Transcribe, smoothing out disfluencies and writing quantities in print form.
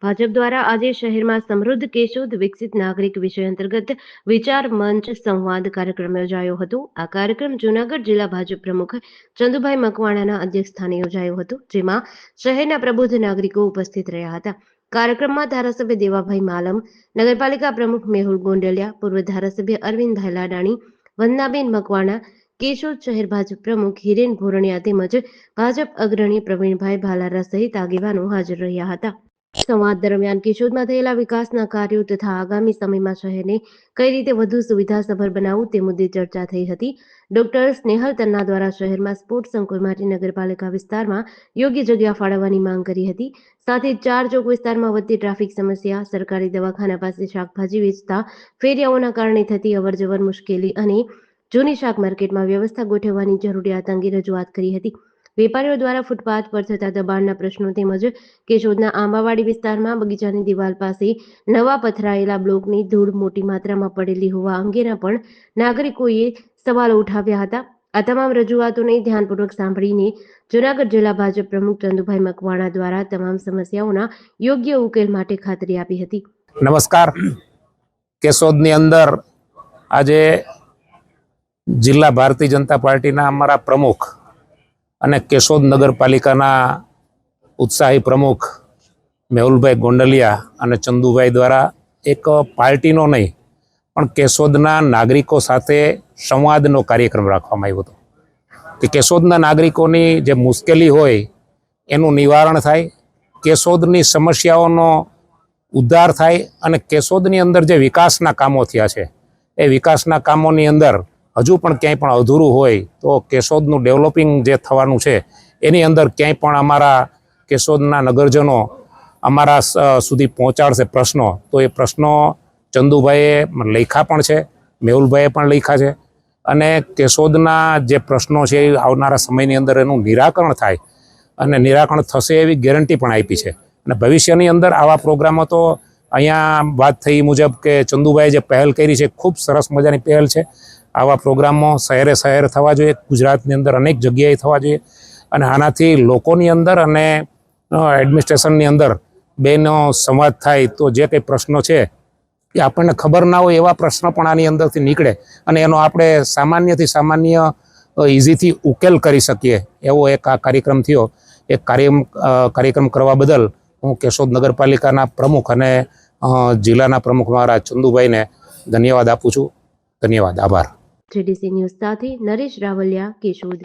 ભાજપ દ્વારા આજે શહેરમાં સમૃદ્ધ કેશોદ વિકસિત નાગરિક વિષય અંતર્ગત વિચાર મંચ સંવાદ કાર્યક્રમ યોજાયો હતો। આ કાર્યક્રમ જૂનાગઢ જિલ્લા ભાજપ પ્રમુખ ચંદુભાઈ મકવાણાના અધ્યક્ષસ્થાને યોજાયો હતો, જેમાં શહેરના પ્રબુદ્ધ નાગરિકો ઉપસ્થિત રહ્યા હતા। કાર્યક્રમમાં ધારાસભ્ય દેવાભાઈ માલમ, નગરપાલિકા પ્રમુખ મેહુલ ગોંડલિયા, પૂર્વ ધારાસભ્ય અરવિંદભાઈ લાડાણી, વંદનાબેન મકવાણા, કેશોદ શહેર ભાજપ પ્રમુખ હિરેન ભોરણિયા તેમજ ભાજપ અગ્રણી પ્રવીણભાઈ ભાલારા સહિત આગેવાનો હાજર રહ્યા હતા। સંવાદ દરમિયાન કેશોદમાં થયેલા વિકાસના કાર્યો તથા આગામી સમયમાં શહેરને કઈ રીતે વધુ સુવિધાસભર બનાવવું તે મુદ્દે ચર્ચા થઈ હતી। ડોક્ટર સ્નેહલ તન્ના દ્વારા શહેરમાં સ્પોર્ટ્સ સંકુલ માટે નગરપાલિકા વિસ્તારમાં યોગ્ય જગ્યા ફાળવવાની માંગ કરી હતી। સાથે જ 4 ચોક વિસ્તારમાં વધતી ટ્રાફિક સમસ્યા, સરકારી દવાખાના પાસે શાકભાજી વેચતા ફેરિયાઓના કારણે થતી અવરજવર મુશ્કેલી અને જૂની શાક માર્કેટમાં વ્યવસ્થા ગોઠવવાની જરૂરિયાત અંગે રજૂઆત કરી હતી। વેપારીઓ દ્વારા ફૂટપાથ પર થતા દબાણના પ્રશ્નો તેમજ કેશોદના આંબાવાડી વિસ્તારમાં બગીચાની દિવાલ પાસે નવા પથરાયેલા બ્લોકની ધૂળ મોટી માત્રામાં પડેલી હોવા અંગેના પણ નાગરિકોએ સવાલો ઉઠાવ્યા હતા। આ તમામ રજૂઆતોને ધ્યાનપૂર્વક સાંભળીને જૂનાગઢ જિલ્લા ભાજપ પ્રમુખ ચંદુભાઈ મકવાણા દ્વારા તમામ સમસ્યાઓના યોગ્ય ઉકેલ માટે ખાતરી આપી હતી। નમસ્કાર। કેશોદની અંદર આજે જિલ્લા ભારતીય જનતા પાર્ટીના અમારા પ્રમુખ અને કેશોદ નગરપાલિકાના ઉત્સાહી પ્રમુખ મેહુલભાઈ ગોંડલિયા અને ચંદુભાઈ દ્વારા એક પાર્ટીનો નહીં પણ કેશોદના નાગરિકો સાથે સંવાદનો કાર્યક્રમ રાખવામાં આવ્યો હતો કે કેશોદના નાગરિકોની જે મુશ્કેલી હોય એનું નિવારણ થાય, કેશોદની સમસ્યાઓનો ઉદ્ધાર થાય અને કેશોદની અંદર જે વિકાસના કામો થયા છે એ વિકાસના કામોની અંદર હજુ પણ ક્યાંય પણ અધૂરું હોય તો કેશોદનું ડેવલપિંગ જે થવાનું છે એની અંદર ક્યાંય પણ અમારા કેશોદના નગરજનો અમારા સુધી પહોંચાડશે પ્રશ્નો, તો એ પ્રશ્નો ચંદુભાઈએ લખ્યા પણ છે, મેહુલભાઈએ પણ લખ્યા છે અને કેશોદના જે પ્રશ્નો છે એ આવનારા સમયની અંદર એનું નિરાકરણ થાય અને નિરાકરણ થશે એવી ગેરંટી પણ આપી છે। અને ભવિષ્યની અંદર આવા પ્રોગ્રામો તો અહીંયા વાત થઈ મુજબ કે ચંદુભાઈએ જે પહેલ કરી છે ખૂબ સરસ મજાની પહેલ છે। આવા પ્રોગ્રામો શહેરે શહેર થવા જોઈએ, ગુજરાતની અંદર અનેક જગ્યાએ થવા જોઈએ અને આનાથી લોકોની અંદર અને એડમિનિસ્ટ્રેશનની અંદર બેનો સંવાદ થાય તો જે કંઈ પ્રશ્નો છે એ આપણને ખબર ના હોય એવા પ્રશ્નો પણ આની અંદરથી નીકળે અને એનો આપણે સામાન્યથી સામાન્ય ઇઝીથી ઉકેલ કરી શકીએ એવો એક આ કાર્યક્રમ થયો। એક કાર્યક્રમ કરવા બદલ હું કેશોદ નગરપાલિકાના પ્રમુખ અને જિલ્લાના પ્રમુખ મારા ચંદુભાઈને ધન્યવાદ આપું છું। ધન્યવાદ, આભાર। જેડીસી ન્યૂઝ સાથે નરેશ રાવલિયા, કેશોદ।